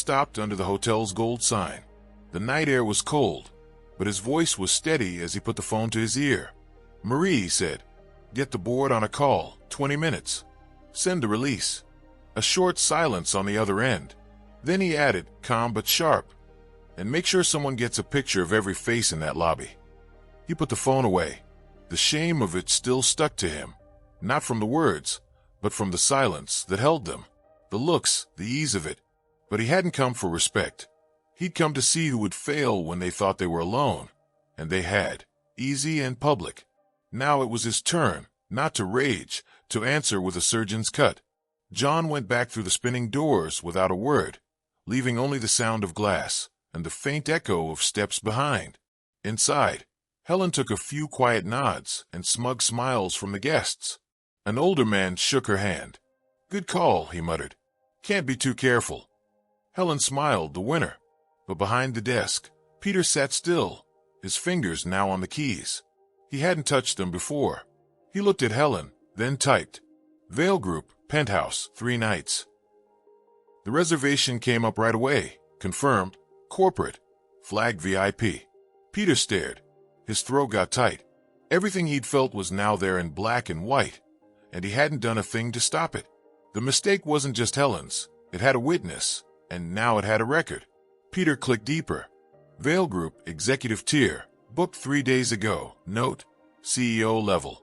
stopped under the hotel's gold sign. The night air was cold, but his voice was steady as he put the phone to his ear. "Marie," he said, "get the board on a call, 20 minutes. Send the release." A short silence on the other end. Then he added, calm but sharp, "And make sure someone gets a picture of every face in that lobby." He put the phone away. The shame of it still stuck to him, not from the words, but from the silence that held them, the looks, the ease of it. But he hadn't come for respect. He'd come to see who would fail when they thought they were alone, and they had, easy and public. Now it was his turn, not to rage, to answer with a surgeon's cut. John went back through the spinning doors without a word, leaving only the sound of glass and the faint echo of steps behind. Inside, Helen took a few quiet nods and smug smiles from the guests. An older man shook her hand. "Good call," he muttered. "Can't be too careful." Helen smiled, the winner. But behind the desk, Peter sat still, his fingers now on the keys. He hadn't touched them before. He looked at Helen, then typed, "Vale Group, Penthouse, 3 nights." The reservation came up right away. Confirmed. Corporate. Flagged VIP. Peter stared. His throat got tight. Everything he'd felt was now there in black and white, and he hadn't done a thing to stop it. The mistake wasn't just Helen's. It had a witness, and now it had a record. Peter clicked deeper. Vale Group, executive tier, booked 3 days ago. Note, CEO level.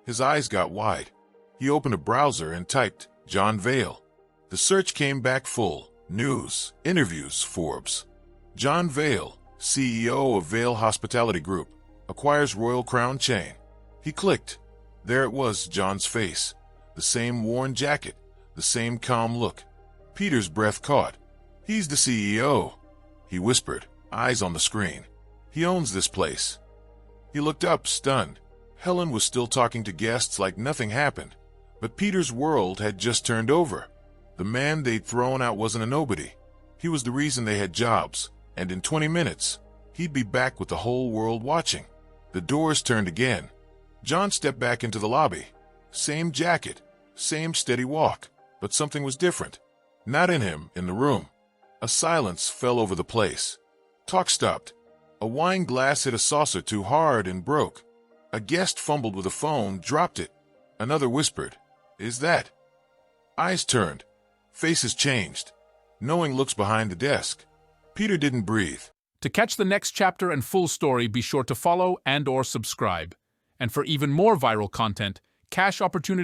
His eyes got wide. He opened a browser and typed, John Vale. The search came back full. News, interviews, Forbes. John Vale, CEO of Vale Hospitality Group, acquires Royal Crown chain. He clicked. There it was, John's face. The same worn jacket, the same calm look. Peter's breath caught. "He's the CEO," he whispered, eyes on the screen. "He owns this place." He looked up, stunned. Helen was still talking to guests like nothing happened, but Peter's world had just turned over. The man they'd thrown out wasn't a nobody. He was the reason they had jobs, and in 20 minutes, he'd be back with the whole world watching. The doors turned again. John stepped back into the lobby. Same jacket, same steady walk, but something was different. Not in him, in the room. A silence fell over the place. Talk stopped. A wine glass hit a saucer too hard and broke. A guest fumbled with a phone, dropped it. Another whispered, "Is that?" Eyes turned. Faces changed. Knowing looks behind the desk. Peter didn't breathe. To catch the next chapter and full story, be sure to follow and/or subscribe. And for even more viral content, cash opportunities